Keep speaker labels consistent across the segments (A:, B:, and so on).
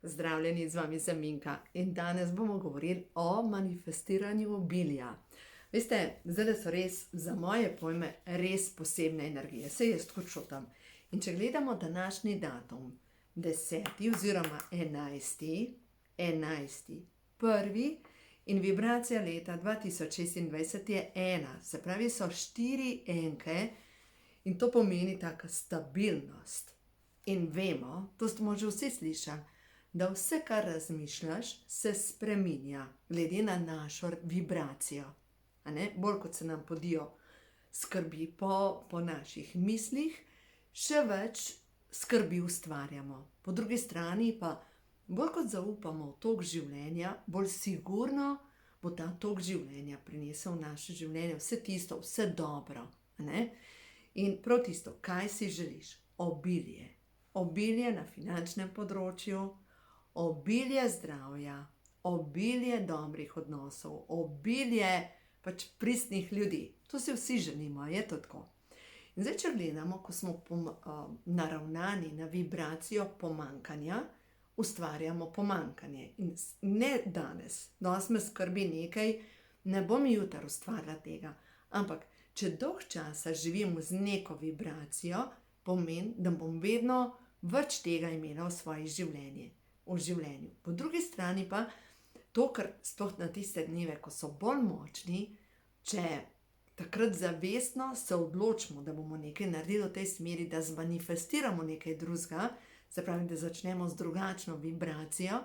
A: Zdravljeni, z vami sem Minka in danes bomo govorili o manifestiranju obilja. Veste, zdaj so res za moje pojme res posebne energije, se jaz tako čutim. In če gledamo današnji datum, 10. oziroma 11. prvi in vibracija leta 2026 je 1, se pravi so 4 enke in to pomeni taka stabilnost. In vemo, to smo že vsi slišali, da vse, kar razmišljaš, se spreminja glede na našo vibracijo. Bolj kot se nam podijo skrbi po naših mislih, še več skrbi ustvarjamo. Po drugi strani pa bolj kot zaupamo v tok življenja, bolj sigurno bo ta tok življenja prinesel v naše življenje vse tisto, vse dobro. In prav tisto, kaj si želiš? Obilje. Obilje na finančnem področju, obilje zdravja, obilje dobrih odnosov, obilje pač pristnih ljudi. To si vsi želimo, je to tako. In zdaj, če gledamo, ko smo naravnani na vibracijo pomanjkanja, ustvarjamo pomanjkanje. In ne danes me skrbi nekaj, ne bom jutri ustvarila tega. Ampak, če dolg časa živim z neko vibracijo, pomeni, da bom vedno več tega imela v življenju. Po drugi strani pa to, kar sploh na tiste dneve, ko so bolj močni, če takrat zavestno se odločimo, da bomo nekaj naredili v tej smeri, da zmanifestiramo nekaj drugega, se pravi, da začnemo z drugačno vibracijo,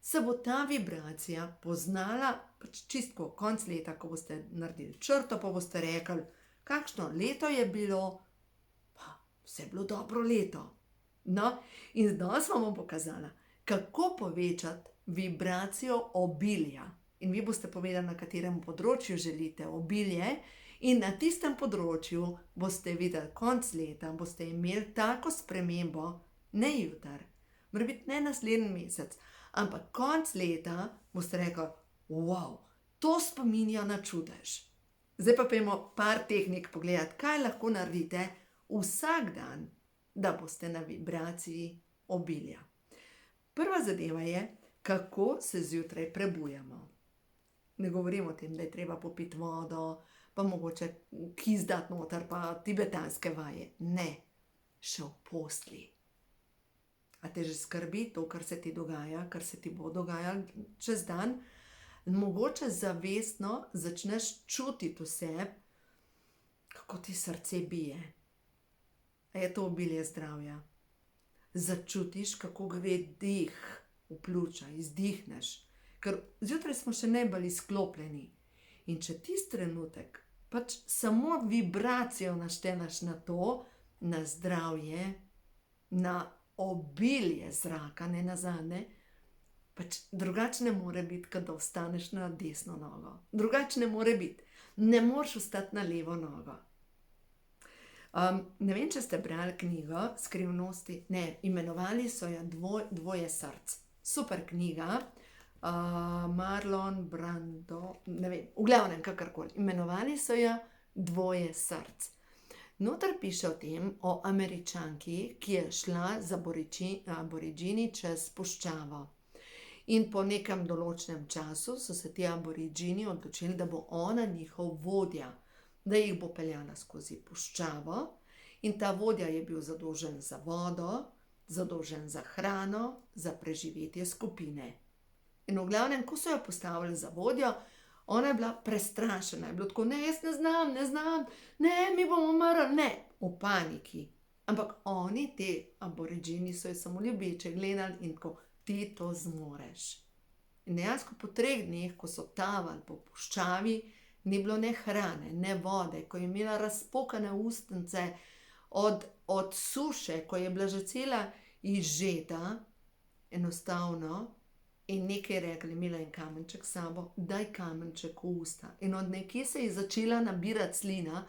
A: se bo ta vibracija poznala pač čistko konc leta, ko boste naredili črto, pa boste rekli, kakšno leto je bilo, pa vse je bilo dobro leto. No, in danes vam bom pokazala, kako povečati vibracijo obilja. In vi boste povedali, na katerem področju želite obilje, in na tistem področju boste videli konc leta, boste imeli tako spremembo, ne jutri, mora biti ne naslednji mesec, ampak konc leta boste rekli, wow, to spominja na čudež. Zdaj pa pojdimo par tehnik pogledati, kaj lahko naredite vsak dan, da boste na vibraciji obilja. Prva zadeva je, kako se zjutraj prebujamo. Ne govorim o tem, da je treba popiti vodo, pa mogoče kis dati noter, pa tibetanske vaje. Ne, še v postelji. A te že skrbi to, kar se ti dogaja, kar se ti bo dogajalo čez dan? Mogoče zavestno začneš čutiti v sebi, kako ti srce bije. A je to obilje zdravja? Začutiš, kako gre dih v pljuča, izdihneš, ker zjutraj smo še najbolj izklopljeni. In če tisti trenutek pač samo vibracijo naštelaš na to, na zdravje, na obilje zraka, ne nazadnje, pač drugače ne more biti, kad da ostaneš na desno nogo. Drugače ne more biti. Ne moreš ostati na levo nogo. Ne vem, če ste brali knjigo Skrivnosti, ne, imenovali so jo Dvoje src. Super knjiga, Marlon Brando, ne vem, v glavnem kakorkoli. Imenovali so jo Dvoje src. Noter piše o tem, o Američanki, ki je šla z Aboriđini čez puščavo. In po nekem določenem času so se ti Aboriđini odločili, da bo ona njihov vodja, da jih bo peljala skozi puščavo, in ta vodja je bil zadolžen za vodo, zadolžen za hrano, za preživetje skupine. In v glavnem, ko so jo postavili za vodjo, ona je bila prestrašena, je bilo tako, ne, jaz ne znam, ne, mi bomo umrli, ne, v paniki. Ampak oni, te Aboriđini, so jo samo ljubeče gledali in tako, ti to zmoreš. In dejansko po 3 dneh, ko so tavali po puščavi, ni bilo ne hrane, ne vode, ko je imela razpokane ustnice od suše, ko je bila že cela izžeta, enostavno, in nekaj rekli, imela en kamenček s sabo, daj kamenček v usta. In od nekje se je začela nabirati slina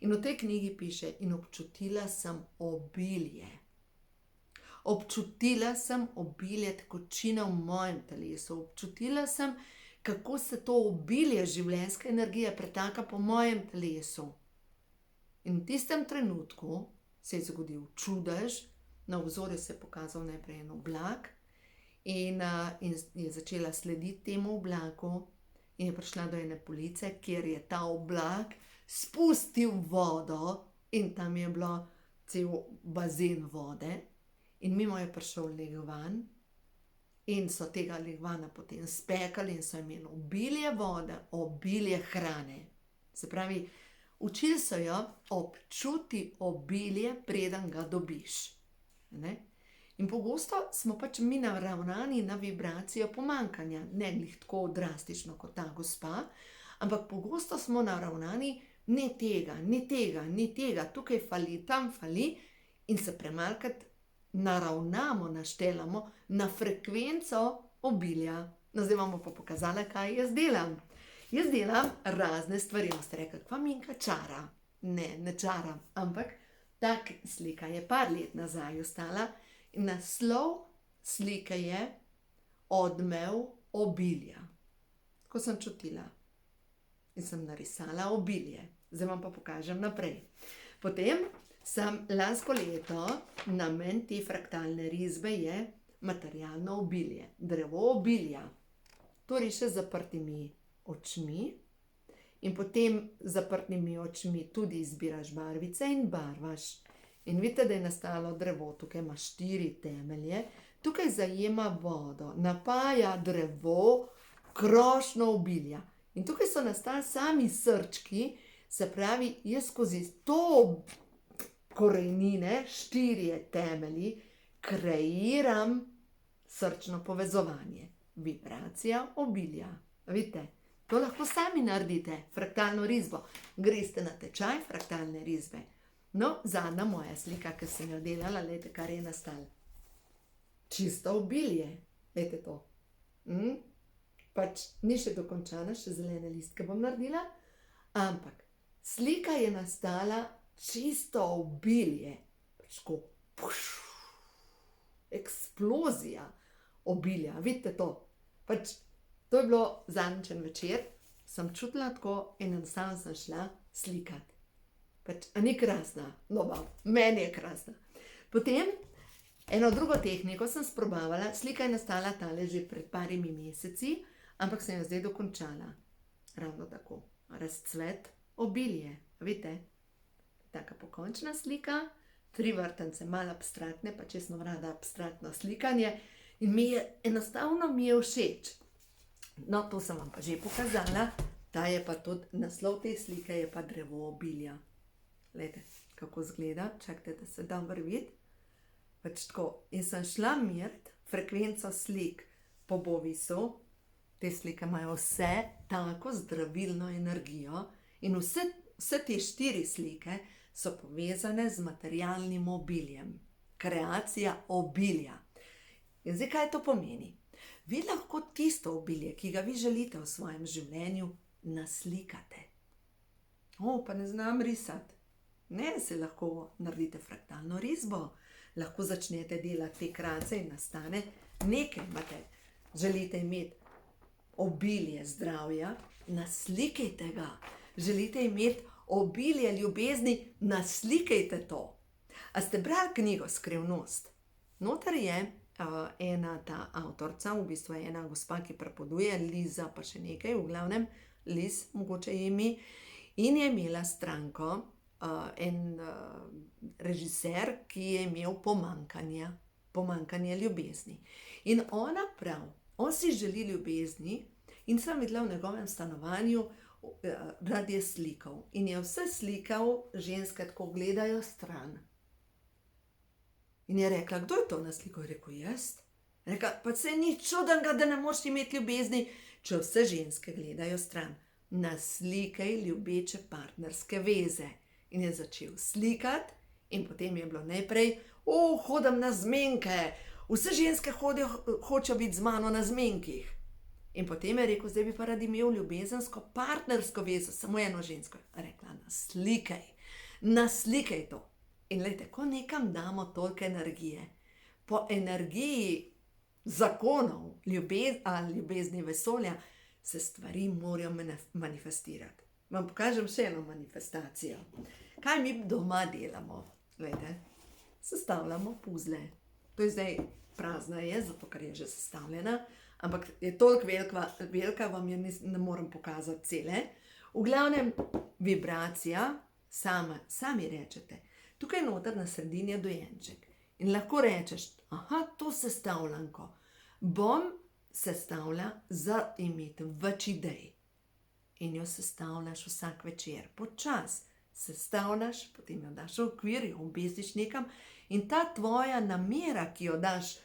A: in v tej knjigi piše, in občutila sem obilje. Občutila sem obilje tekočine v mojem telesu, občutila sem, kako se to obilje življenjske energije pretaka po mojem telesu. In v tistem trenutku se je zgodil čudež, na obzorju se je pokazal najprej en oblak in je začela slediti temu oblaku in je prišla do ene police, kjer je ta oblak spustil vodo in tam je bilo cel bazen vode in mimo je prišel legvan in so tega legvana potem spekali in so imeli obilje vode, obilje hrane. Se pravi, učili so jo občuti obilje, preden ga dobiš. Ne? In pogosto smo pač mi naravnani na vibracijo pomanjkanja, ne glih tako drastično kot ta gospa, ampak pogosto smo naravnani ne tega, ni tega, ni tega, tukaj fali, tam fali in se premalkrat naravnamo, naštelamo na frekvenco obilja. No, zdaj vam pa pokazala, kaj jaz delam. Jaz delam razne stvari, boste rekli, kva Minka čara. Ne čaram, ampak tak slika je par let nazaj ostala in naslov slike je Odmev obilja. Ko sem čutila in sem narisala obilje. Zdaj vam pa pokažem naprej. Potem sem lansko leto, namen te fraktalne risbe je materialno obilje, drevo obilja. To rišeš z zaprtimi očmi in potem z zaprtimi očmi tudi izbiraš barvice in barvaš. In vidite, da je nastalo drevo, tukaj ima 4 temelje, tukaj zajema vodo, napaja drevo, krošnjo obilja. In tukaj so nastali sami srčki, se pravi, jaz skozi to korenine, 4 temelji, kreiram srčno povezovanje. Vibracija obilja. Vidite, to lahko sami naredite, fraktalno risbo. Greste na tečaj fraktalne risbe. No, zadnja moja slika, ki sem jo delala, gledajte, kar je nastalo. Čisto obilje, gledajte to. Pač ni še dokončana, še zelene listke bom naredila, ampak slika je nastala čisto obilje. Pač ko eksplozija obilja, vidite to. Pač to je bilo zadnjič večer, sem čutila tako in enostavno sem šla slikati. Pač, a ni krasna? No, meni je krasna. Potem eno drugo tehniko sem sprobavala, slika je nastala tale že pred parimi meseci, ampak sem jo zdaj dokončala. Ravno tako, razcvet obilje, vidite? Taka pokončna slika, 3 vrtance, malo abstraktne, pa če sem rada abstraktno slikanje in enostavno mi je všeč. No, to sem vam pa že pokazala, ta je pa tudi, naslov te slike je pa drevo obilja. Glejte, kako izgleda, čakajte, da se dam vrviti. Pač tako, in sem šla merit frekvenco slik po Bovisu, te slike imajo vse tako zdravilno energijo in vse te 4 slike so povezane z materialnim obiljem. Kreacija obilja. In zdaj, kaj to pomeni? Vi lahko tisto obilje, ki ga vi želite v svojem življenju, naslikate. Pa ne znam risati. Ne, se lahko naredite fraktalno risbo, lahko začnete delati te krance in nastane nekaj. Želite imeti obilje zdravja, naslikajte ga. Želite imeti obilje ljubezni, naslikajte to. A ste brali knjigo Skrivnost? Noter je ena ta avtorica, v bistvu je ena gospa, ki prepoduje, Liza pa še nekaj, v glavnem Liz, mogoče je ime, in je imela stranko, en režiser, ki je imel pomanjkanje ljubezni. In ona prav, on si želi ljubezni in sem videla v njegovem stanovanju, rad je slikal. In je vse slikal, ženske tako gledajo stran. In je rekla, kdo je to naslikal? Je rekel, jaz. Rekla, pa se ni čudenega, da ne moreš imeti ljubezni, če vse ženske gledajo stran. Naslikaj ljubeče partnerske veze. In je začel slikati in potem je bilo najprej, hodim na zmenke, vse ženske hočejo biti z mano na zmenkih. In potem je rekel, zdaj bi pa rad imel ljubezensko partnersko vezo, samo eno žensko. Rekla, naslikaj to. In glejte, ko nekam damo toliko energije, po energiji zakonov, ljubezni vesolja, se stvari morajo manifestirati. Vam pokažem še eno manifestacijo. Kaj mi doma delamo? Glejte, sestavljamo puzle. To je zdaj prazna je, zato ker je že sestavljena, ampak je toliko velika, vam je ne morem pokazati cele. V glavnem, vibracija, sami rečete, tukaj noter na sredini je dojenček. In lahko rečeš, aha, to sestavljanko bom sestavlja za imeti več idej. In jo sestavljaš vsak večer, počas sestavljaš, potem jo daš v okvir, jo obesiš nekam in ta tvoja namera, ki jo daš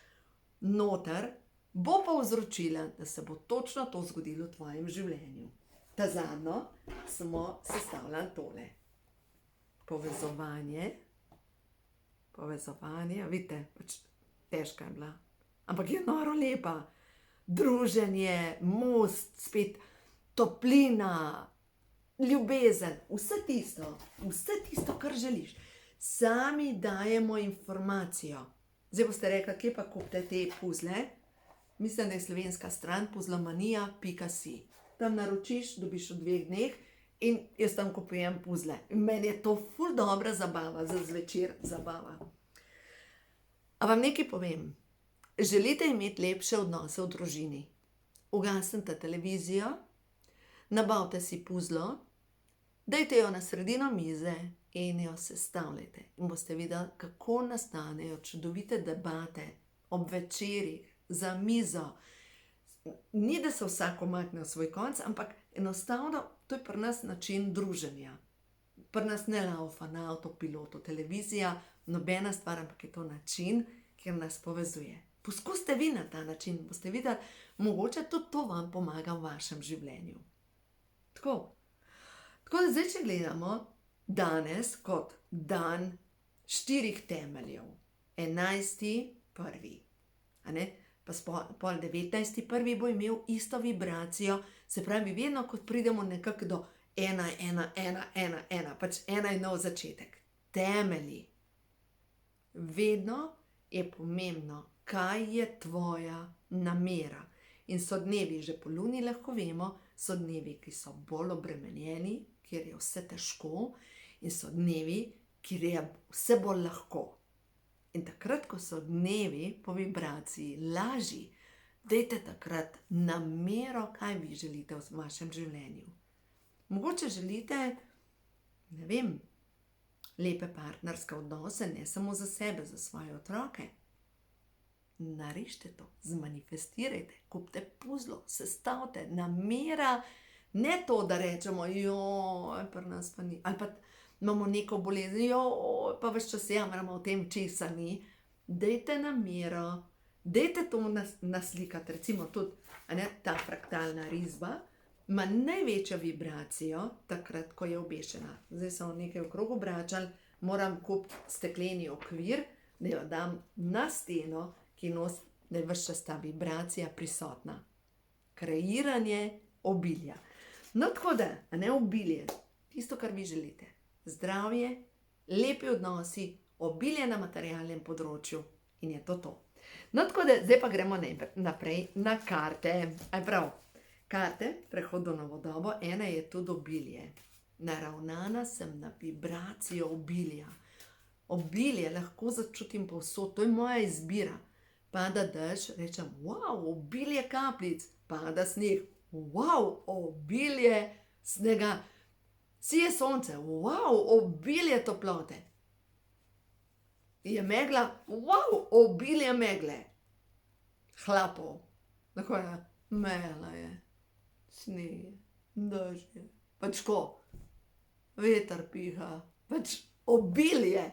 A: noter, bo povzročila, da se bo točno to zgodilo v tvojem življenju. Ta zadnjo smo sestavljali tole. Povezovanje, vidite, pač težka je bila, ampak je noro lepa. Druženje, most, spet toplina, ljubezen, vse tisto, kar želiš. Sami dajemo informacijo. Zdaj boste rekli, kje pa kupite te puzle? Mislim, da je slovenska stran puzlomanija.si. Tam naročiš, dobiš v 2 dneh in jaz tam kupujem puzle. Meni je to ful dobra zabava, za zvečer zabava. A vam nekaj povem? Želite imeti lepše odnose v družini? Ugasnite televizijo, nabavite si puzlo, dajte jo na sredino mize in jo sestavljajte. In boste videli, kako nastanejo čudovite debate ob večerih za mizo. Ni, da se vsak umakne v svoj konc, ampak enostavno to je pri nas način druženja. Pri nas ne laufa na avtopilotu televizija, nobena stvar, ampak je to način, kjer nas povezuje. Poskusite vi na ta način, boste videli, mogoče tudi to vam pomaga v vašem življenju. Tako da zdaj, če gledamo danes kot dan 4 temeljev, 11.1. Pa pol 19.1. bo imel isto vibracijo, se pravi, vedno, kot pridemo nekako do 1, 1, 1, 1, 1, pač 1 je nov začetek. Temelji. Vedno je pomembno, kaj je tvoja namera. In so dnevi, že po luni lahko vemo, so dnevi, ki so bolj obremenjeni, kjer je vse težko, in so dnevi, kjer je vse bolj lahko. In takrat, ko so dnevi po vibraciji lažji, dajte takrat namero, kaj vi želite v vašem življenju. Mogoče želite, ne vem, lepe partnerske odnose, ne samo za sebe, za svoje otroke. Narišite to, zmanifestirajte, kupite puzlo, sestavite, namera, ne to, da rečemo, pri nas pa ni, ali pa imamo neko bolezen, pa ves čas jamramo o tem, česa ni. Dajte namero, dajte to naslikati, recimo tudi ta fraktalna risba, ima največjo vibracijo takrat, ko je obešena. Zdaj so nekaj okrog obračali, moram kupiti stekleni okvir, da jo dam na steno, ki nosi, da je ves čas ta vibracija prisotna. Kreiranje obilja. No, tako da, obilje, tisto, kar vi želite. Zdravje, lepi odnosi, obilje na materialnem področju in je to to. No, tako da, zdaj pa gremo naprej na karte. Prav, karte, prehod v novo dobo, ena je tudi obilje. Naravnana sem na vibracijo obilja. Obilje lahko začutim povsod, to je moja izbira. Pada dež, rečem, wow, obilje kapljic, pada sneg, wow, obilje snega, sije sonce, wow, obilje toplote. Je megla, wow, obilje megle. Hlapov, tako je, megla je, sneg je, dež je, pač ko, veter piha, pač obilje.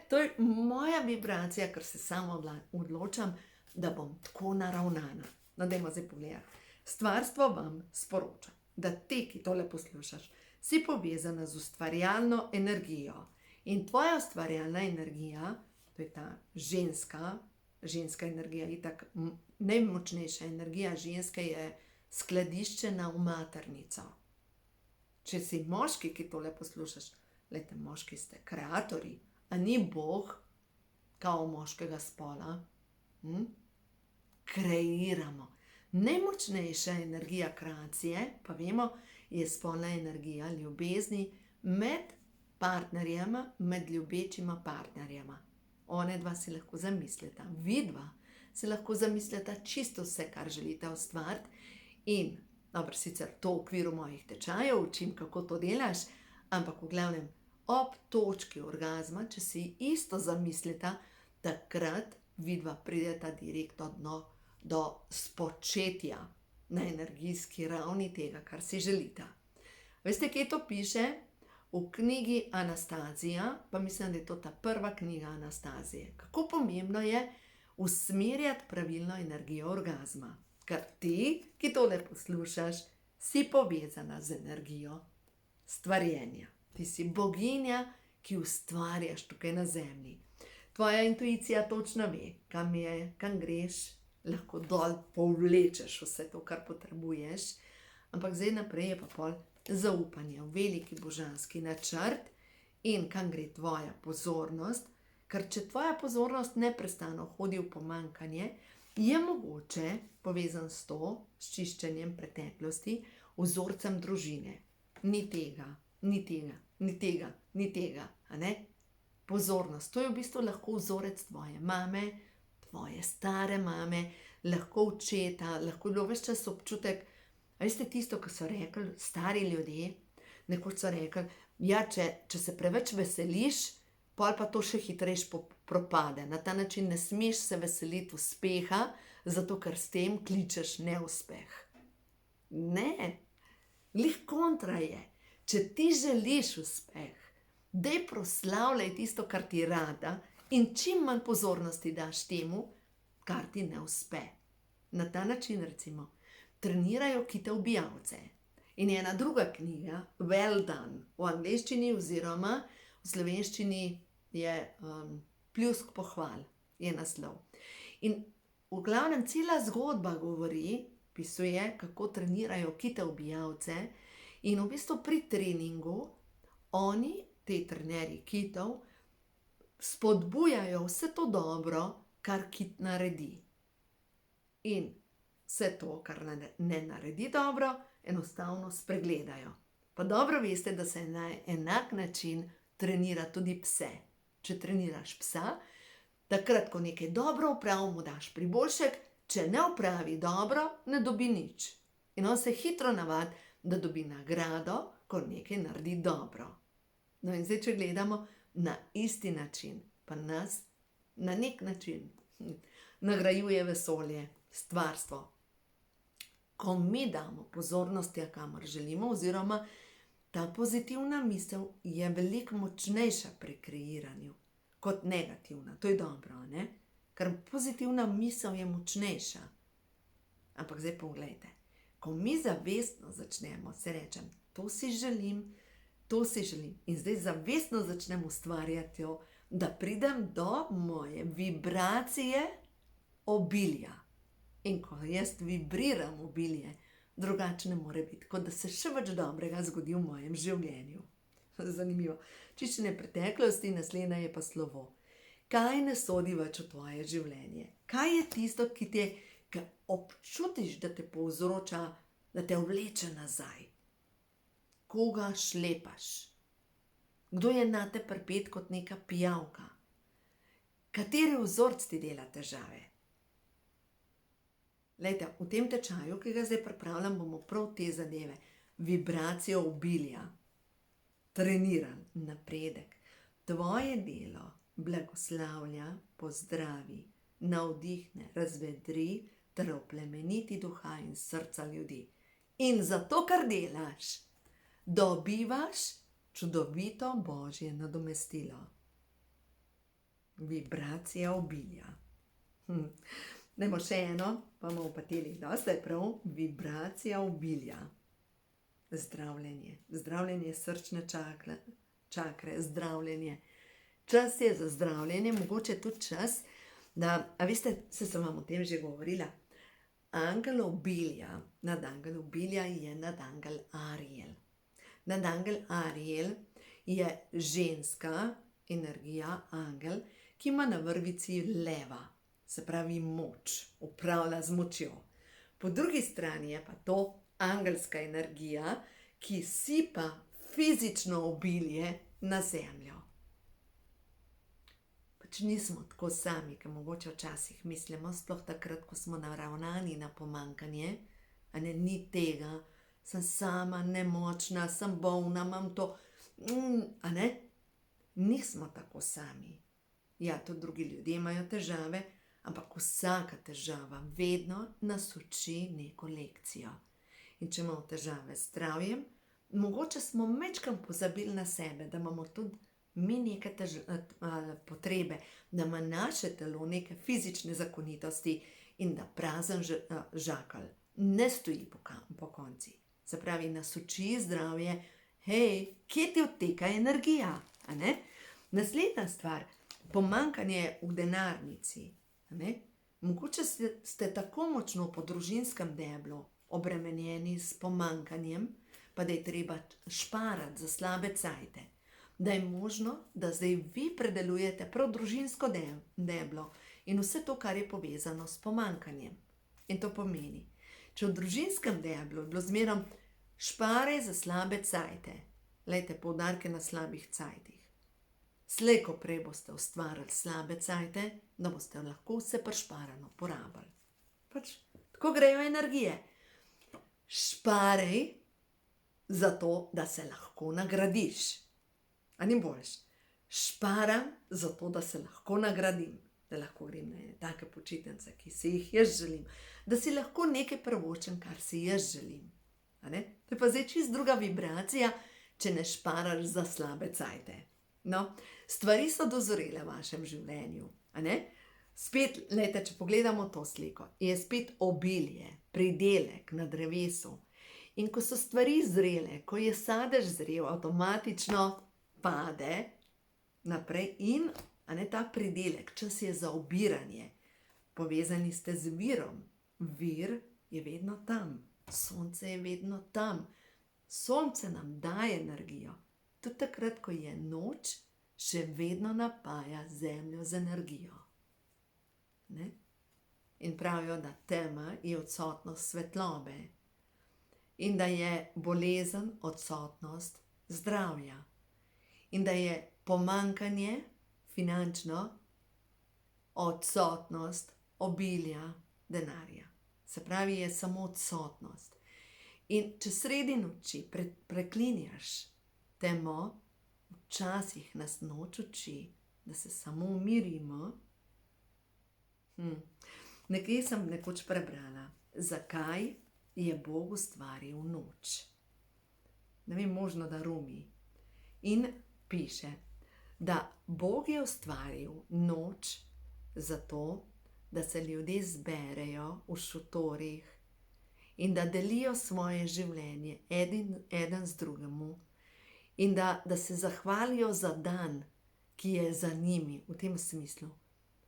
A: To je moja vibracija, ker se sama odločam, da bom tako naravnana. No, dajmo zdaj pogledati. Stvarstvo vam sporoča, da ti, ki tole poslušaš, si povezana z ustvarjalno energijo. In tvoja ustvarjalna energija, to je ta ženska energija, itak najmočnejša energija ženske je skladiščena v maternico. Če si moški, ki tole poslušaš, glejte, moški ste kreatorji, a ni Bog kao moškega spola? Kreiramo. Najmočnejša energija kreacije, pa vemo, je spolna energija ljubezni med partnerjema, med ljubečima partnerjema. One dva si lahko zamislita. Vidva se lahko zamislite čisto vse, kar želite ustvariti. In, dobro, sicer to v okviru mojih tečajev učim, kako to delaš, ampak v glavnem, ob točki orgazma, če si isto zamislite, takrat vidva prideta direktno do spočetja na energijski ravni tega, kar si želita. Veste, kje to piše? V knjigi Anastazija, pa mislim, da je to ta prva knjiga Anastazije. Kako pomembno je usmerjati pravilno energijo orgazma. Ker ti, ki tole poslušaš, si povezana z energijo stvarjenja. Ti si boginja, ki ustvarjaš tukaj na zemlji. Tvoja intuicija točno ve, kam greš, lahko dol povlečeš vse to, kar potrebuješ, ampak zdaj naprej je pa pol zaupanje v veliki božanski načrt in kam gre tvoja pozornost, ker če tvoja pozornost neprestano hodi v pomanjkanje, je mogoče povezan s to, s čiščenjem preteklosti, vzorcem družine. Ni tega, ni tega, ni tega, ni tega, a ne? Pozornost, to je v bistvu lahko vzorec tvoje mame, tvoje stare mame, lahko očeta, lahko je bilo ves čas občutek. A veste tisto, ko so rekli stari ljudje, nekoč so rekli, ja, če se preveč veseliš, pol pa to še hitrejš propade. Na ta način ne smeš se veseliti uspeha, zato ker s tem kličeš neuspeh. Ne, glih kontra je. Če ti želiš uspeh, daj proslavljaj tisto, kar ti rada in čim manj pozornosti daš temu, kar ti ne uspe. Na ta način recimo trenirajo kite ubijalce. In je ena druga knjiga, Well Done, v angleščini oziroma v slovenščini je Pljusk pohval, je naslov. In v glavnem cela zgodba govori, pisuje, kako trenirajo kite ubijalce in v bistvu pri treningu oni, te trenerji kitov, spodbujajo vse to dobro, kar kit naredi. In vse to, kar ne naredi dobro, enostavno spregledajo. Pa dobro veste, da se na enak način trenira tudi pse. Če treniraš psa, takrat, ko nekaj dobro opravi, mu daš priboljšek, če ne opravi dobro, ne dobi nič. In on se hitro navadi, da dobi nagrado, ko nekaj naredi dobro. No in zdaj, če gledamo na isti način, pa nas na nek način nagrajuje vesolje, stvarstvo. Ko mi damo pozornost tja, kamor želimo, oziroma ta pozitivna misel je veliko močnejša pri kreiranju kot negativna. To je dobro, ne? Ker pozitivna misel je močnejša. Ampak zdaj poglejte, ko mi zavestno začnemo, se rečem, to si želim, in zdaj zavestno začnem ustvarjati, da pridem do moje vibracije obilja. In ko jaz vibriram obilje, drugače ne more biti, kot da se še več dobrega zgodi v mojem življenju. Zanimivo. Čiščenje preteklosti, naslednje je pa slovo. Kaj ne sodi več v tvoje življenje? Kaj je tisto, ki občutiš, da te povzroča, da te vleče nazaj? Koga šlepaš? Kdo je nate pripet kot neka pijavka? Kateri vzorc ti dela težave? Glejte, v tem tečaju, ki ga zdaj pripravljam, bomo prav te zadeve, vibracijo obilja, trenirali napredek. Tvoje delo blagoslavlja, pozdravi, navdihne, razvedri ter oplemeniti duha in srca ljudi. In zato, kar delaš, dobivaš čudovito božje nadomestilo. Vibracija obilja. Dajmo še eno, pa bomo upateli. Dosta je prav, vibracija obilja. Zdravljenje. Zdravljenje srčne čakre, zdravljenje. Čas je za zdravljenje, mogoče tudi čas, da, a veste, sem vam o tem že govorila, angel obilja, nadangel obilja je nadangel Ariel. Nadangel Ariel je ženska energija, angel, ki ima na vrvici leva. Se pravi moč, upravlja z močjo. Po drugi strani je pa to angelska energija, ki sipa fizično obilje na zemljo. Pa pač nismo tako sami, kot mogoče včasih mislimo, sploh takrat, ko smo naravnani na pomanjkanje, a ne, ni tega, sem sama, nemočna, sem bolna, imam to, a ne, nismo tako sami. Ja, tudi drugi ljudje imajo težave, ampak vsaka težava vedno nas uči neko lekcijo. In če imamo težave z zdravjem, mogoče smo majčkeno pozabili na sebe, da imamo tudi mi neke potrebe, da ima naše telo neke fizične zakonitosti in da prazen žakelj ne stoji po konci. Se pravi, nas uči zdravje, hej, kje ti odteka energija, a ne? Naslednja stvar, pomanjkanje v denarnici, a ne? Mogoče ste tako močno po družinskem deblu obremenjeni s pomanjkanjem, pa da je treba šparati za slabe cajte, da je možno, da zdaj vi predelujete prav družinsko deblo in vse to, kar je povezano s pomanjkanjem. In to pomeni, če v družinskem deblu je bilo zmerom šparaj za slabe cajte, lejte, poudarke na slabih cajtih. Slej ko prej boste ustvarili slabe cajte, da boste lahko vse prišparano porabili. Pač tako grejo energije. Šparaj zato, da se lahko nagradiš. A ni boljš? Šparam zato, da se lahko nagradim, da lahko grem na take počitnice, ki si jih jaz želim, da si lahko nekaj privoščim, kar si jaz želim. A ne? To je pa zdaj čisto druga vibracija, če ne šparaš za slabe cajte. No, stvari so dozorele v vašem življenju, a ne? Spet, lejte, če pogledamo to sliko, je spet obilje, pridelek na drevesu. In ko so stvari zrele, ko je sadež zrel, avtomatično pade naprej in, a ne, ta pridelek, čas je za obiranje. Povezani ste z virom. Vir je vedno tam. Sonce je vedno tam. Sonce nam daje energijo. Tudi takrat, ko je noč, še vedno napaja zemljo z energijo. Ne? In pravijo, da tema je odsotnost svetlobe in da je bolezen odsotnost zdravja in da je pomanjkanje finančno odsotnost obilja denarja. Se pravi, je samo odsotnost. In če sredi noči preklinjaš temo, včasih nas noč uči, da se samo umirimo. Nekje sem nekoč prebrala, zakaj je Bog ustvaril noč. Ne vem, možno da Rumi. In piše, da Bog je ustvaril noč zato, da se ljudje zberejo v šotorih in da delijo svoje življenje eden z drugemu in da se zahvalijo za dan, ki je za njimi, v tem smislu.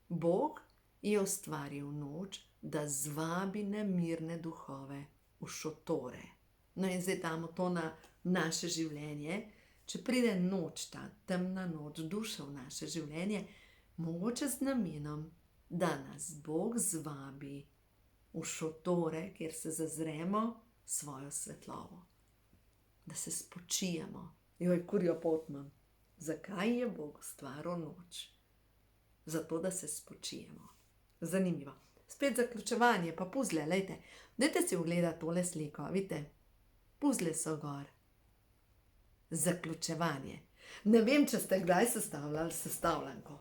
A: Bog je ustvaril noč, da zvabi nemirne duhove v šotore. No in zdaj damo to na naše življenje. Če pride noč, ta temna noč duše v naše življenje, mogoče z namenom, da nas Bog zvabi v šotore, kjer se zazremo svojo svetlovo. Da se spočijemo. Joj, kurjo pot imam. Zakaj je Bog ustvaril noč? Zato, da se spočijemo. Zanimivo. Spet zaključevanje, pa puzle, lejte. Dajte si ogledati tole sliko, vidite? Puzle so gor. Zaključevanje. Ne vem, če ste kdaj sestavljali sestavljanko,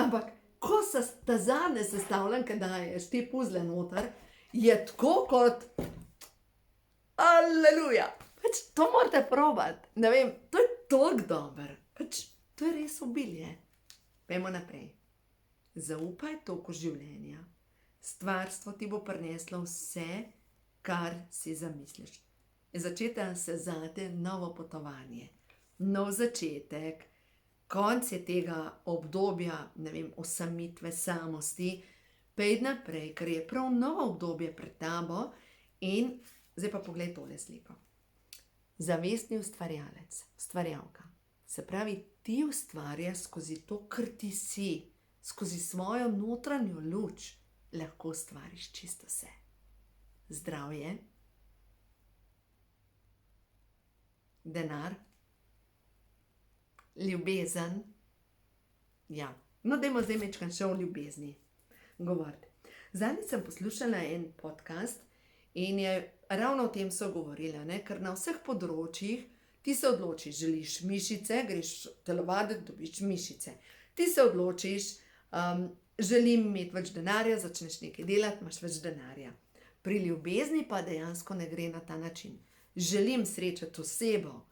A: ampak ko se ta zadnje sestavljanke daješ, ti puzle noter, je tako kot aleluja. Pač to morate probati. Ne vem, to je toliko dobro. Pač to je res obilje. Pojmo naprej. Zaupaj toku življenja. Stvarstvo ti bo prineslo vse, kar si zamisliš. Začeta se zate novo potovanje, nov začetek, konc je tega obdobja, ne vem, osamitve, samosti, pej naprej, ker je prav novo obdobje pred tabo. In zdaj pa poglej tole sliko. Zavestni ustvarjalec, ustvarjalka. Se pravi, ti ustvarjaš skozi to, kar ti si, skozi svojo notranjo luč, lahko ustvariš čisto vse. Zdravje, denar, ljubezen, ja, No, dajmo zdaj mečkam še o ljubezni govoriti. Zadnjič sem poslušala en podcast in je ravno o tem so govorila, ne? Ker na vseh področjih ti se odločiš, želiš mišice, greš telovaditi, dobiš mišice. Ti se odločiš, želim imeti več denarja, začneš nekaj delati, imaš več denarja. Pri ljubezni pa dejansko ne gre na ta način. Želim srečati osebo,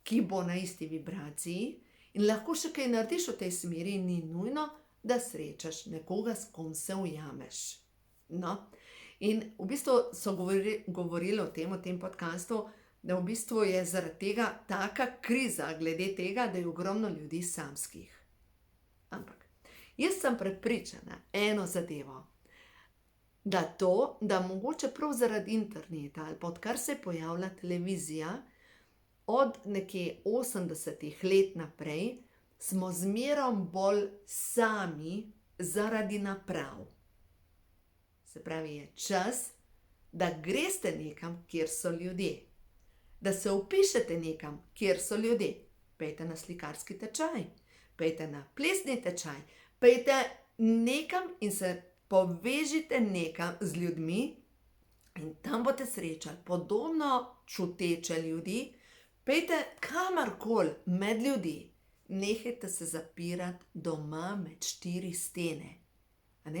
A: ki bo na isti vibraciji in lahko še kaj narediš v tej smeri, ni nujno, da srečaš nekoga, s kom se ujameš. No, in v bistvu so govorili o tem podcastu, da v bistvu je zaradi tega taka kriza glede tega, da je ogromno ljudi samskih. Ampak jaz sem prepričana eno zadevo, da mogoče prav zaradi interneta ali pa odkar se je pojavila televizija, od nekje 80 let naprej, smo zmeraj bolj sami zaradi naprav. Se pravi, je čas, da greste nekam, kjer so ljudje. Da se vpišete nekam, kjer so ljudje. Pejte na slikarski tečaj, pejte na plesni tečaj, pejte nekam in se povežite nekam z ljudmi in tam boste srečali podobno čuteče ljudi. Pejte kamorkoli med ljudi. Nehajte se zapirati doma med 4 stene.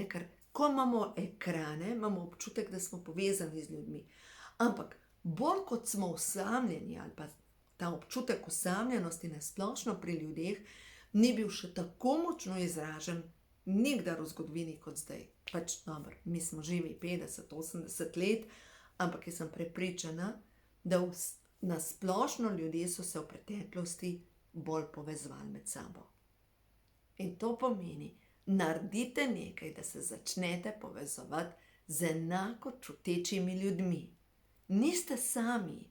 A: Ker ko imamo ekrane, imamo občutek, da smo povezani z ljudmi. Ampak bolj kot smo osamljeni ali pa ta občutek osamljenosti nasplošno pri ljudeh ni bil še tako močno izražen nikdar v zgodovini kot zdaj. Pač dobro, mi smo živi 50-80 let, ampak jaz sem prepričana, da nasplošno ljudje so se v preteklosti bolj povezovali med sabo. In to pomeni, naredite nekaj, da se začnete povezovati z enako čutečimi ljudmi. Niste sami.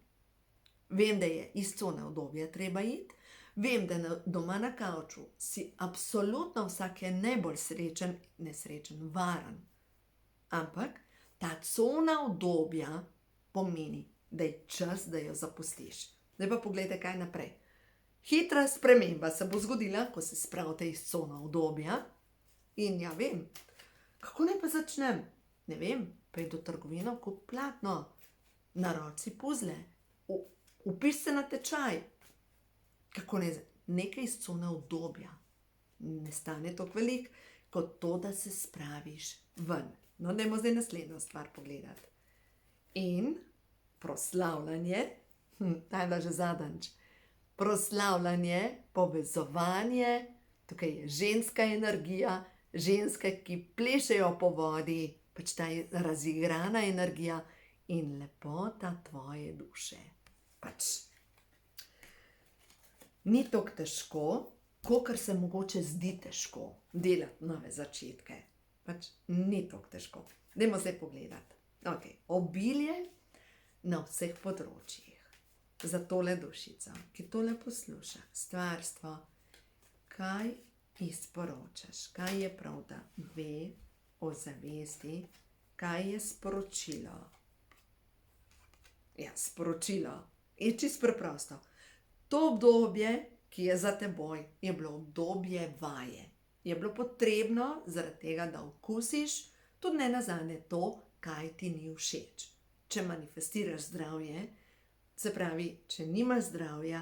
A: Vem, da je iz cone udobja treba iti, vem, da doma na kavču si absolutno vsak je najbolj nesrečen, varen. Ampak ta cona udobja pomeni, da je čas, da jo zapustiš. Zdaj pa pogledaj, kaj naprej. Hitra sprememba se bo zgodila, ko se spravite iz cone udobja. In ja, vem, kako naj pa začnem? Ne vem, pojdi v trgovino, kup platno, naroči puzle, vpiš se na tečaj. Kako ne, nekaj iz cone udobja. Ne stane toliko veliko, kot to, da se spraviš ven. No, dajmo zdaj naslednjo stvar pogledati. In proslavljanje, ta je bila že zadnjič, proslavljanje, povezovanje, tukaj je ženska energija, ženske, ki plešejo po vodi, pač ta razigrana energija in lepota tvoje duše. Pač ni toliko težko, kakor se mogoče zdi težko delati nove začetke. Pač ni toliko težko. Dajmo zdaj pogledati. Okay. Obilje na vseh področjih. Za tole dušico, ki tole posluša, stvarstvo, kaj izporočaš, kaj je prav, da ve o zavesti, kaj je sporočilo. Ja, sporočilo je čisto preprosto. To obdobje, ki je za teboj, je bilo obdobje vaje. Je bilo potrebno zaradi tega, da okusiš tudi nenazadnje to, kaj ti ni všeč. Če manifestiraš zdravje, se pravi, če nimaš zdravja,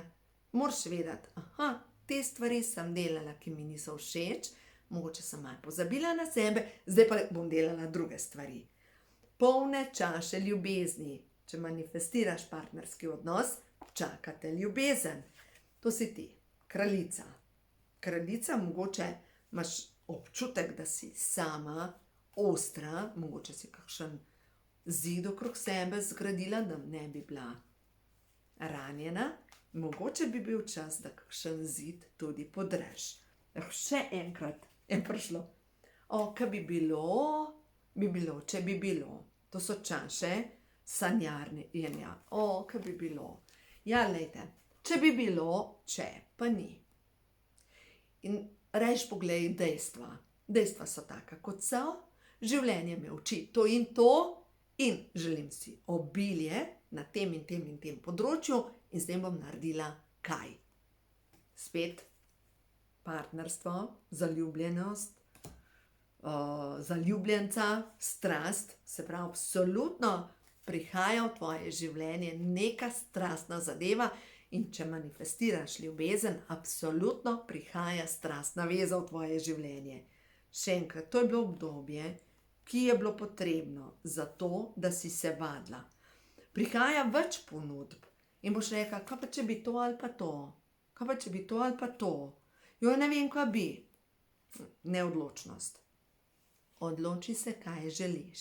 A: moraš vedeti, te stvari sem delala, ki mi niso všeč, mogoče sem malo pozabila na sebe, zdaj pa bom delala druge stvari. Polne čaše ljubezni. Če manifestiraš partnerski odnos, čakate ljubezen. To si ti, kraljica. Kraljica, mogoče imaš občutek, da si sama, ostra, mogoče si kakšen zid okrog sebe zgradila, da ne bi bila ranjena. Mogoče bi bil čas, da kakšen zid tudi podreš. Še enkrat je prišlo. Kaj bi bilo, če bi bilo. To so čaše sanjarjenja. Kaj bi bilo. Ja, lejte, če bi bilo, če pa ni. In rejš poglej dejstva. Dejstva so taka, kot so. Življenje me uči to in to in želim si obilje na tem in tem in tem področju in s tem bom naredila kaj. Spet partnerstvo, zaljubljenost, zaljubljenca, strast, se pravi, absolutno prihaja v tvoje življenje neka strastna zadeva in če manifestiraš ljubezen, absolutno prihaja strastna veza v tvoje življenje. Še enkrat, to je bilo obdobje, ki je bilo potrebno za to, da si se vadila. Prihaja več ponudb in boš rekla, kaj pa če bi to ali pa to, kaj pa če bi to ali pa to, jo ne vem, kaj bi. Neodločnost. Odloči se, kaj želiš.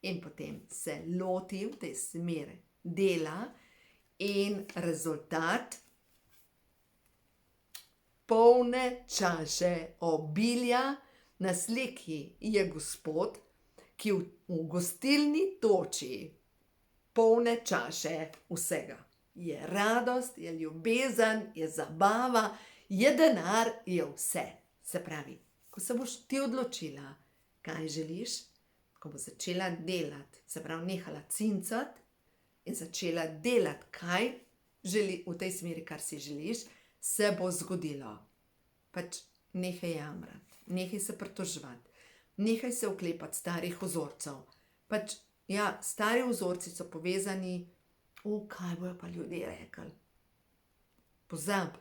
A: In potem se loti v tej smeri dela in rezultat polne čaše obilja. Na sliki je gospod, ki v gostilni toči polne čaše vsega. Je radost, je ljubezen, je zabava, je denar, je vse. Se pravi, ko se boš ti odločila, kaj želiš, ko bo začela delati, se pravi, nehala cincati in začela delati, kaj želi v tej smeri, kar si želiš, se bo zgodilo. Pač nehaj jamrati, nehaj se pritoževati, nehaj se oklepati starih vzorcev. Pač, ja, stari vzorci so povezani, kaj bojo pa ljudje rekli. Pozab,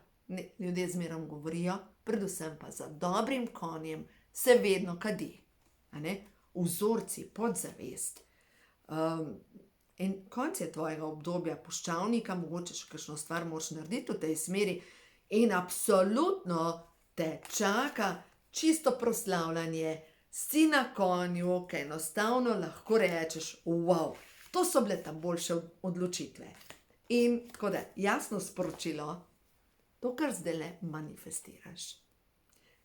A: ljudje zmerom govorijo, predvsem pa za dobrim konjem se vedno kadi. Vzorci, podzavest. In konec je tvojega obdobja puščavnika, mogoče še kakšno stvar moraš narediti v tej smeri in absolutno te čaka čisto proslavljanje, si na konju, ki enostavno lahko rečeš, wow, to so bile ta boljše odločitve. In tako da, jasno sporočilo, to, kar zdajle manifestiraš.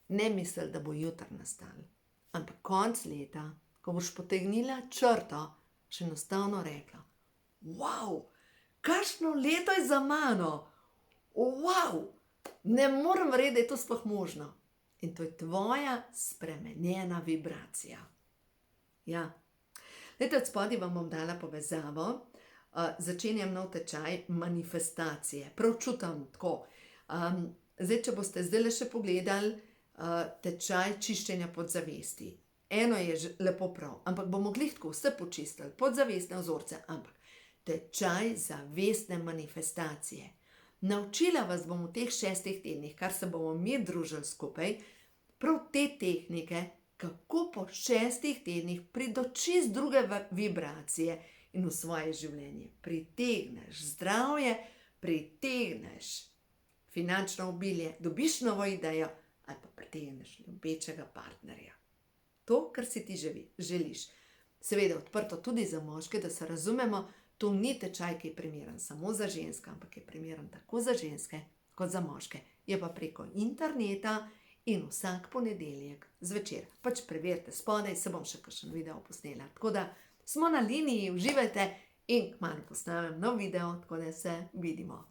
A: Ne misli, da bo jutri nastal, ampak konec leta, ko boš potegnila črto, še enostavno rekla, wow, kakšno leto je za mano, wow, ne morem verjeti, da je to sploh možno. In to je tvoja spremenjena vibracija. Ja. Glejte, od spodaj vam bom dala povezavo. Začenjam nov tečaj manifestacije. Prav čutim tako. Zdaj, če boste zdajle še pogledali tečaj čiščenja podzavesti. Eno je lepo prav, ampak bomo glih tako vse počistili, podzavestne vzorce, ampak tečaj zavestne manifestacije. Naučila vas bom v teh 6 tednih, kar se bomo mi družili skupaj, prav te tehnike, kako po 6 tednih priti do čist druge vibracije in v svoje življenje pritegneš zdravje, pritegneš finančno obilje, dobiš novo idejo ali pa pritegneš ljubečega partnerja. To, kar si ti želiš. Seveda odprto tudi za moške, da se razumemo, to ni tečaj, ki je primeren samo za ženske, ampak je primeren tako za ženske kot za moške. Je pa preko interneta in vsak ponedeljek zvečer. Pač preverite spodaj, se bom še kakšen video posnela. Tako da smo na liniji, uživajte in kmalu postavim nov video, tako da se vidimo.